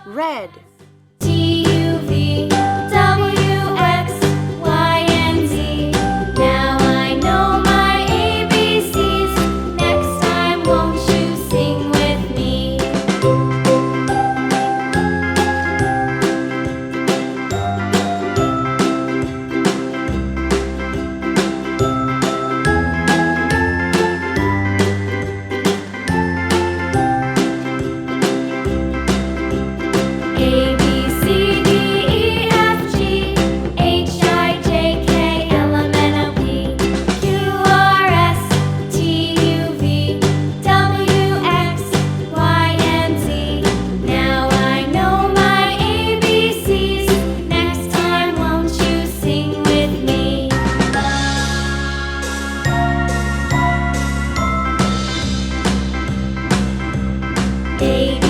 Red. T, U, V, W, X, Y, and Z. Now I know my ABCs. Next time, won't you sing with me? A, B, C, D, E, F, G, H, I, J, K, L, M, N, O, P, Q, R, S, T, U, V, W, X, Y, and Z. Now I know my ABCs. Next time, won't you sing with me? A,